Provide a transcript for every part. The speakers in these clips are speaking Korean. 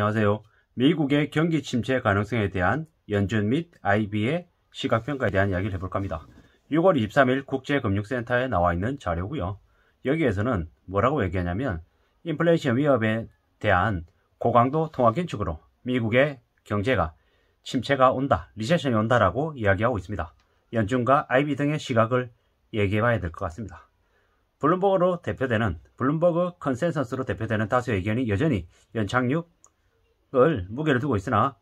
안녕하세요. 미국의 경기 침체 가능성에 대한 연준 및 IB의 시각평가에 대한 이야기를 해볼까 합니다. 6월 23일 국제금융센터에 나와 있는 자료고요. 여기에서는 뭐라고 얘기하냐면 인플레이션 위협에 대한 고강도 통화 긴축으로 미국의 경제가 침체가 온다, 리세션이 온다라고 이야기하고 있습니다. 연준과 IB 등의 시각을 얘기해 봐야 될 것 같습니다. 블룸버그 컨센서스로 대표되는 다수의 의견이 여전히 연착륙을 무게를 두고 있으나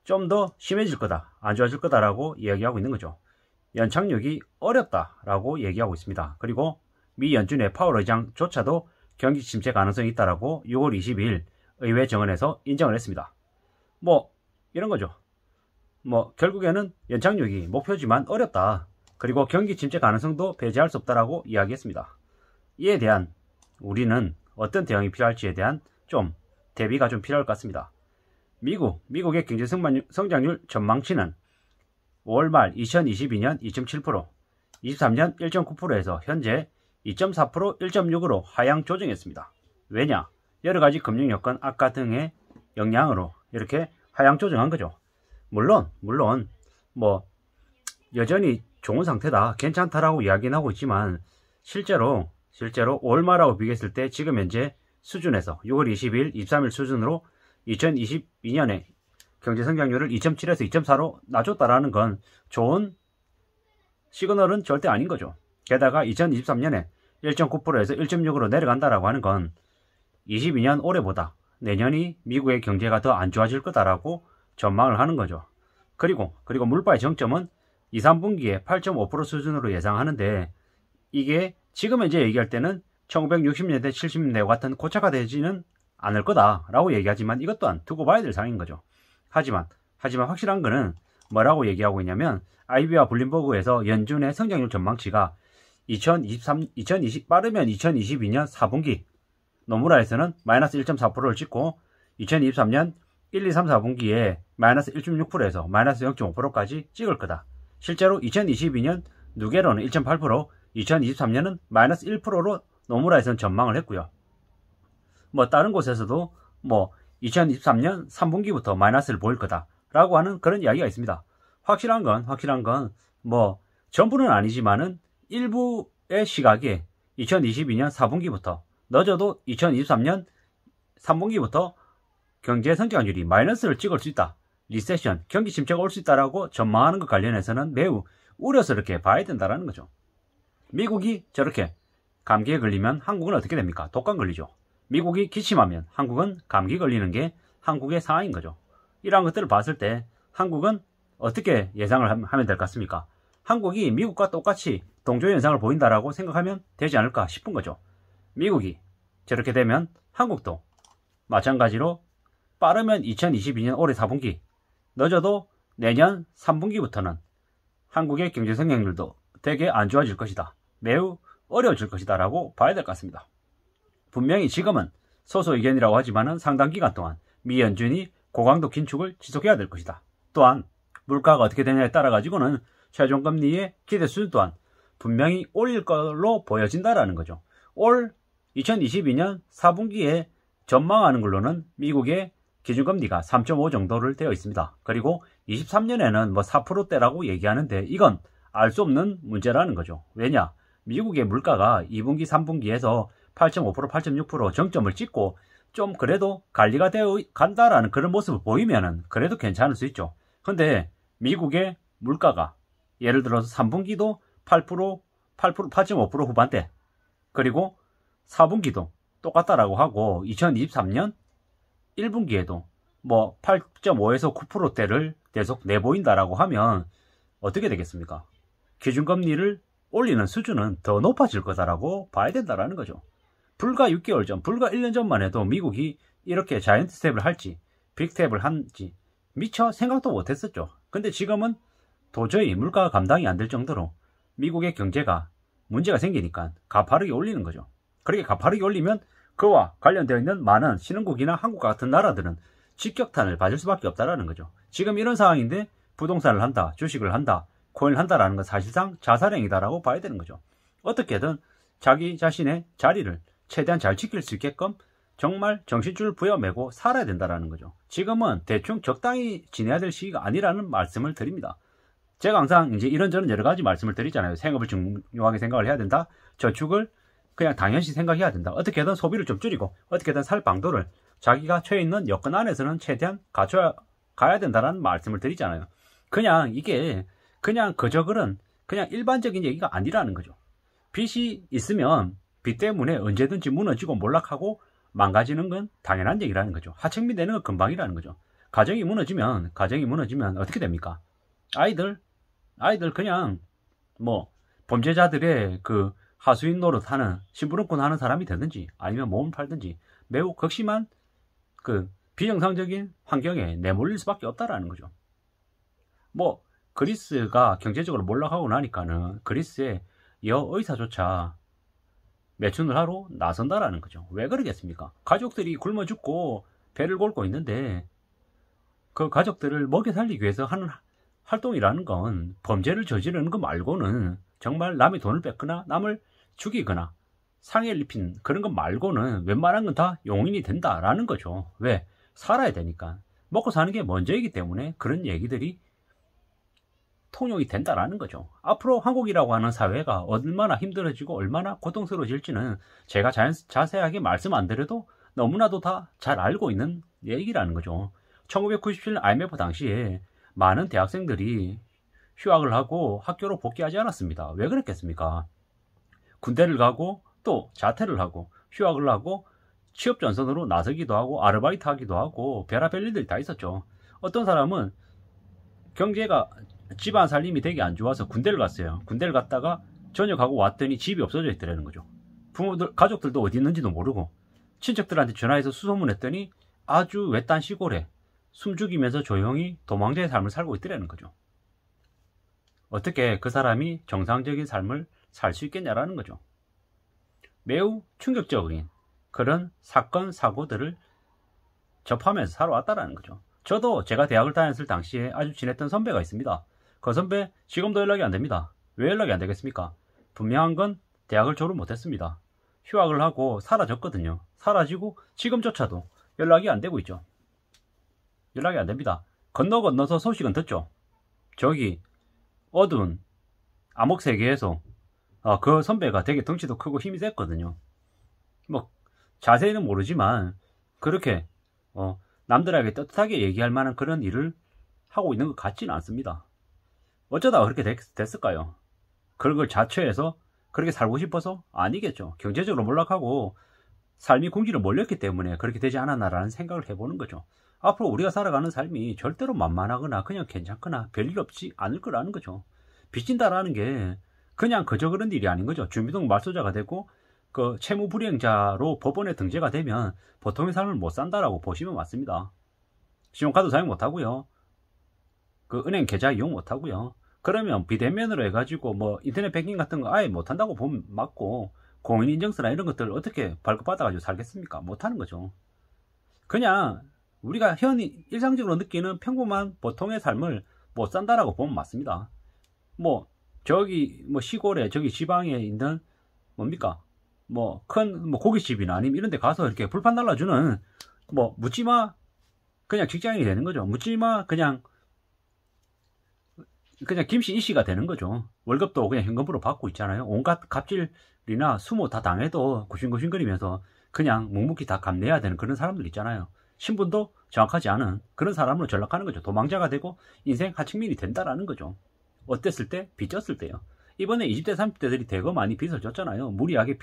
좀 더 심해질 거다, 안 좋아질 거다라고 이야기하고 있는 거죠. 연착륙이 어렵다라고 얘기하고 있습니다. 그리고 미 연준의 파월 의장조차도 경기 침체 가능성이 있다라고 6월 22일 의회 정원에서 인정을 했습니다. 이런 거죠. 결국에는 연착륙이 목표지만 어렵다. 그리고 경기 침체 가능성도 배제할 수 없다라고 이야기했습니다. 이에 대한 우리는 어떤 대응이 필요할지에 대한 좀 대비가 좀 필요할 것 같습니다. 미국의 경제 성장률 전망치는 5월 말 2022년 2.7%, 23년 1.9%에서 현재 2.4%, 1.6으로 하향 조정했습니다. 왜냐? 여러가지 금융 여건 악화 등의 영향으로 이렇게 하향 조정한 거죠. 물론 여전히 좋은 상태다, 괜찮다라고 이야기는 하고 있지만 실제로 5월 말하고 비교했을 때 지금 현재 수준에서 6월 20일, 23일 수준으로 2022년에 경제 성장률을 2.7에서 2.4로 낮췄다라는 건 좋은 시그널은 절대 아닌 거죠. 게다가 2023년에 1.9%에서 1.6으로 내려간다라고 하는 건 22년 올해보다 내년이 미국의 경제가 더 안 좋아질 거다라고 전망을 하는 거죠. 그리고 물가의 정점은 2, 3분기에 8.5% 수준으로 예상하는데 이게 지금 현재 얘기할 때는 1960년대, 70년대와 같은 고착화 되지는 않을 거다라고 얘기하지만 이것 또한 두고 봐야 될 상황인 거죠. 하지만 확실한 거는 뭐라고 얘기하고 있냐면 IB와 블룸버그에서 연준의 성장률 전망치가 빠르면 2022년 4분기 노무라에서는 마이너스 1.4%를 찍고 2023년 1, 2, 3, 4분기에 마이너스 1.6%에서 마이너스 0.5%까지 찍을 거다. 실제로 2022년 누게로는 1.8%, 2023년은 마이너스 1%로 노무라에서는 전망을 했고요. 다른 곳에서도 2023년 3분기부터 마이너스를 보일 거다라고 하는 그런 이야기가 있습니다. 확실한 건 전부는 아니지만은 일부의 시각에 2022년 4분기부터 늦어도 2023년 3분기부터 경제 성장률이 마이너스를 찍을 수 있다, 리세션, 경기 침체가 올 수 있다라고 전망하는 것 관련해서는 매우 우려스럽게 봐야 된다라는 거죠. 미국이 저렇게 감기에 걸리면 한국은 어떻게 됩니까? 독감 걸리죠. 미국이 기침하면 한국은 감기 걸리는 게 한국의 상황인 거죠. 이러한 것들을 봤을 때 한국은 어떻게 예상을 하면 될 것 같습니까? 한국이 미국과 똑같이 동조 현상을 보인다라고 생각하면 되지 않을까 싶은 거죠. 미국이 저렇게 되면 한국도 마찬가지로 빠르면 2022년 올해 4분기, 늦어도 내년 3분기부터는 한국의 경제 성장률도 되게 안 좋아질 것이다, 매우 어려워질 것이다 라고 봐야 될 것 같습니다. 분명히 지금은 소수 의견이라고 하지만 상당 기간 동안 미 연준이 고강도 긴축을 지속해야 될 것이다. 또한 물가가 어떻게 되냐에 따라 가지고는 최종 금리의 기대 수준 또한 분명히 올릴 걸로 보여진다라는 거죠. 올 2022년 4분기에 전망하는 걸로는 미국의 기준금리가 3.5 정도를 되어 있습니다. 그리고 23년에는 4%대라고 얘기하는데 이건 알 수 없는 문제라는 거죠. 왜냐? 미국의 물가가 2분기, 3분기에서 8.5%, 8.6% 정점을 찍고 좀 그래도 관리가 되어 간다라는 그런 모습을 보이면은 그래도 괜찮을 수 있죠. 근데 미국의 물가가 예를 들어서 3분기도 8.5% 후반대, 그리고 4분기도 똑같다라고 하고 2023년 1분기에도 8.5에서 9%대를 계속 내보인다라고 하면 어떻게 되겠습니까? 기준금리를 올리는 수준은 더 높아질 거다라고 봐야 된다라는 거죠. 불과 6개월 전, 불과 1년 전만 해도 미국이 이렇게 자이언트 스텝을 할지, 빅스텝을 할지 미처 생각도 못했었죠. 근데 지금은 도저히 물가가 감당이 안 될 정도로 미국의 경제가 문제가 생기니까 가파르게 올리는 거죠. 그렇게 가파르게 올리면 그와 관련되어 있는 많은 신흥국이나 한국과 같은 나라들은 직격탄을 맞을 수밖에 없다라는 거죠. 지금 이런 상황인데 부동산을 한다, 주식을 한다, 코인을 한다라는 건 사실상 자살행위다라고 봐야 되는 거죠. 어떻게든 자기 자신의 자리를 최대한 잘 지킬 수 있게끔 정말 정신줄 부여매고 살아야 된다라는 거죠. 지금은 대충 적당히 지내야 될 시기가 아니라는 말씀을 드립니다. 제가 항상 이제 이런저런 여러 가지 말씀을 드리잖아요. 생업을 중요하게 생각을 해야 된다. 저축을 그냥 당연시 생각해야 된다. 어떻게든 소비를 좀 줄이고 어떻게든 살 방도를 자기가 처해 있는 여건 안에서는 최대한 가야 된다는 말씀을 드리잖아요. 그냥 이게 그냥 그저 그런 그냥 일반적인 얘기가 아니라는 거죠. 빚이 있으면 빚 때문에 언제든지 무너지고 몰락하고 망가지는 건 당연한 얘기라는 거죠. 하청미 되는 건 금방이라는 거죠. 가정이 무너지면 어떻게 됩니까? 아이들 그냥 뭐 범죄자들의 그 하수인 노릇하는 심부름꾼 하는 사람이 되든지 아니면 몸을 팔든지 매우 극심한 그 비정상적인 환경에 내몰릴 수밖에 없다라는 거죠. 뭐 그리스가 경제적으로 몰락하고 나니까는 그리스의 여의사조차 매춘을 하러 나선다라는 거죠. 왜 그러겠습니까? 가족들이 굶어 죽고 배를 골고 있는데 그 가족들을 먹여 살리기 위해서 하는 활동이라는 건 범죄를 저지르는 거 말고는 정말 남의 돈을 뺏거나 남을 죽이거나 상해를 입힌 그런 것 말고는 웬만한 건 다 용인이 된다라는 거죠. 왜? 살아야 되니까. 먹고 사는 게 먼저이기 때문에 그런 얘기들이 통용이 된다라는 거죠. 앞으로 한국이라고 하는 사회가 얼마나 힘들어지고 얼마나 고통스러워질지는 제가 자세하게 말씀 안 드려도 너무나도 다 잘 알고 있는 얘기라는 거죠. 1997년 IMF 당시에 많은 대학생들이 휴학을 하고 학교로 복귀하지 않았습니다. 왜 그랬겠습니까? 군대를 가고 또 자퇴를 하고 휴학을 하고 취업 전선으로 나서기도 하고 아르바이트 하기도 하고 별의별 일들이 다 있었죠. 어떤 사람은 경제가 집안 살림이 되게 안 좋아서 군대를 갔어요. 군대를 갔다가 전역하고 왔더니 집이 없어져 있더라는 거죠. 부모들, 가족들도 어디 있는지도 모르고 친척들한테 전화해서 수소문했더니 아주 외딴 시골에 숨죽이면서 조용히 도망자의 삶을 살고 있더라는 거죠. 어떻게 그 사람이 정상적인 삶을 살 수 있겠냐라는 거죠. 매우 충격적인 그런 사건, 사고들을 접하면서 살아왔다라는 거죠. 저도 제가 대학을 다녔을 당시에 아주 친했던 선배가 있습니다. 그 선배 지금도 연락이 안 됩니다. 왜 연락이 안 되겠습니까? 분명한 건 대학을 졸업 못했습니다. 휴학을 하고 사라졌거든요. 사라지고 지금조차도 연락이 안 되고 있죠. 연락이 안 됩니다. 건너서 소식은 듣죠. 저기 어두운 암흑 세계에서 그 선배가 되게 덩치도 크고 힘이 셌거든요. 뭐 자세히는 모르지만 그렇게 남들에게 떳떳하게 얘기할 만한 그런 일을 하고 있는 것 같지는 않습니다. 어쩌다가 그렇게 됐을까요? 그런 걸 자처해서 그렇게 살고 싶어서? 아니겠죠. 경제적으로 몰락하고 삶이 궁지로 몰렸기 때문에 그렇게 되지 않았나라는 생각을 해보는 거죠. 앞으로 우리가 살아가는 삶이 절대로 만만하거나 그냥 괜찮거나 별일 없지 않을 거라는 거죠. 빚진다라는 게 그냥 그저 그런 일이 아닌 거죠. 주민등록 말소자가 되고 그 채무불이행자로 법원에 등재가 되면 보통의 삶을 못 산다라고 보시면 맞습니다. 신용카드 사용 못하고요. 그 은행 계좌 이용 못하고요. 그러면 비대면으로 해가지고 뭐 인터넷 뱅킹 같은 거 아예 못한다고 보면 맞고 공인인증서나 이런 것들 어떻게 발급받아가지고 살겠습니까? 못하는 거죠. 그냥 우리가 일상적으로 느끼는 평범한 보통의 삶을 못 산다라고 보면 맞습니다. 뭐 저기 뭐 시골에 저기 지방에 있는 뭡니까? 뭐 큰 뭐 고깃집이나 아니면 이런 데 가서 이렇게 불판 날라주는 뭐 묻지마 그냥 직장인이 되는 거죠. 묻지마 그냥 김씨 이씨가 되는 거죠. 월급도 그냥 현금으로 받고 있잖아요. 온갖 갑질이나 수모 다 당해도 구신구신거리면서 그냥 묵묵히 다 감내해야 되는 그런 사람들 있잖아요. 신분도 정확하지 않은 그런 사람으로 전락하는 거죠. 도망자가 되고 인생 하층민이 된다라는 거죠. 어땠을 때? 빚졌을 때요. 이번에 20대 30대들이 대거 많이 빚을 졌잖아요. 무리하게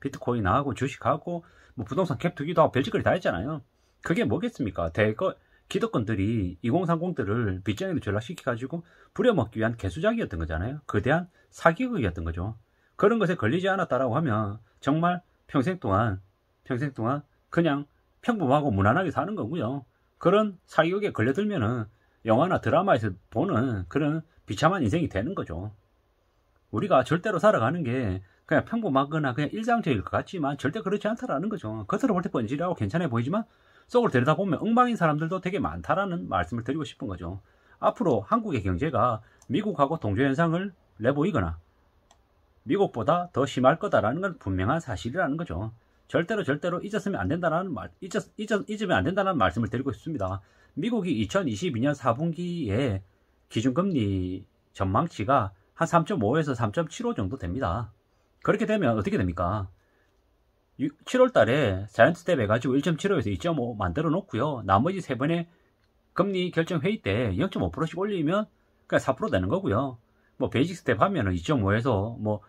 비트코인하고 주식하고 뭐 부동산 캡 투기도 하고 별짓거리 다 했잖아요. 그게 뭐겠습니까? 대거 기득권들이 2030들을 빚쟁이로 전락시켜가지고 부려먹기 위한 개수작이었던 거잖아요. 거대한 사기극이었던 거죠. 그런 것에 걸리지 않았다라고 하면 정말 평생 동안 그냥 평범하고 무난하게 사는 거고요. 그런 사기극에 걸려들면은 영화나 드라마에서 보는 그런 비참한 인생이 되는 거죠. 우리가 절대로 살아가는 게 그냥 평범하거나 그냥 일상적일 것 같지만 절대 그렇지 않다라는 거죠. 겉으로 볼 때 번지르하고 괜찮아 보이지만 속으로 들여다보면 엉망인 사람들도 되게 많다라는 말씀을 드리고 싶은 거죠. 앞으로 한국의 경제가 미국하고 동조현상을 내보이거나 미국보다 더 심할 거다라는 건 분명한 사실이라는 거죠. 절대로 잊으면 안 된다는 말씀을 드리고 싶습니다. 미국이 2022년 4분기에 기준금리 전망치가 한 3.5에서 3.75 정도 됩니다. 그렇게 되면 어떻게 됩니까? 7월 달에 자이언트 스텝 해가지고 1.75에서 2.5 만들어 놓고요. 나머지 3번의 금리 결정 회의 때 0.5%씩 올리면 그냥 4% 되는 거고요. 뭐 베이직 스텝 하면은 2.5에서 뭐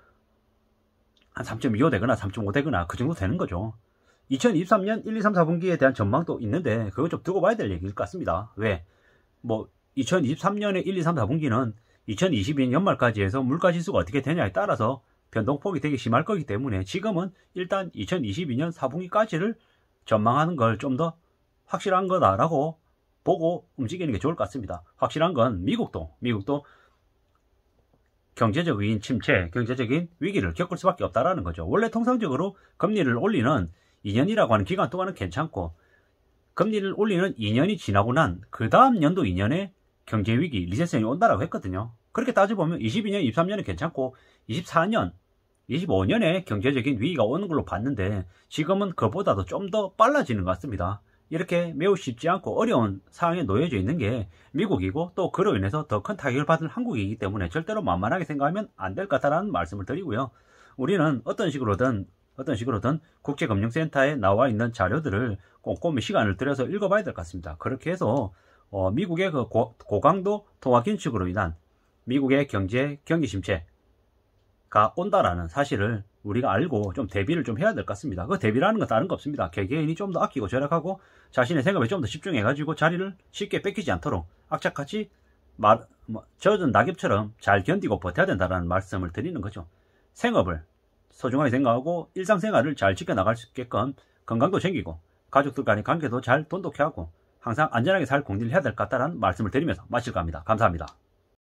한 3.25 되거나 3.5 되거나 그 정도 되는 거죠. 2023년 1, 2, 3, 4분기에 대한 전망도 있는데 그거 좀 두고 봐야 될 얘기일 것 같습니다. 왜? 뭐 2023년에 1, 2, 3, 4분기는 2022년 연말까지 해서 물가지수가 어떻게 되냐에 따라서 변동폭이 되게 심할 거기 때문에 지금은 일단 2022년 4분기까지를 전망하는 걸 좀 더 확실한 거다라고 보고 움직이는 게 좋을 것 같습니다. 확실한 건 미국도 경제적인 침체, 경제적인 위기를 겪을 수밖에 없다라는 거죠. 원래 통상적으로 금리를 올리는 2년이라고 하는 기간 동안은 괜찮고 금리를 올리는 2년이 지나고 난 그 다음 연도 2년에 경제위기, 리세션이 온다라고 했거든요. 그렇게 따져보면 22년, 23년은 괜찮고 24년, 25년에 경제적인 위기가 오는 걸로 봤는데 지금은 그보다도 좀 더 빨라지는 것 같습니다. 이렇게 매우 쉽지 않고 어려운 상황에 놓여져 있는 게 미국이고 또 그로 인해서 더 큰 타격을 받은 한국이기 때문에 절대로 만만하게 생각하면 안 될 것 같다는 말씀을 드리고요. 우리는 어떤 식으로든 국제금융센터에 나와 있는 자료들을 꼼꼼히 시간을 들여서 읽어봐야 될 것 같습니다. 그렇게 해서 미국의 그 고강도 통화 긴축으로 인한 미국의 경기 침체가 온다라는 사실을 우리가 알고 좀 대비를 좀 해야 될 것 같습니다. 그 대비라는 건 다른 거 없습니다. 개개인이 좀 더 아끼고 절약하고 자신의 생업에 좀 더 집중해가지고 자리를 쉽게 뺏기지 않도록 악착같이 젖은 낙엽처럼 잘 견디고 버텨야 된다는 말씀을 드리는 거죠. 생업을 소중하게 생각하고 일상생활을 잘 지켜나갈 수 있게끔 건강도 챙기고 가족들 간의 관계도 잘 돈독히 하고 항상 안전하게 살 공리를 해야 될 것 같다는 말씀을 드리면서 마칠까 합니다. 감사합니다.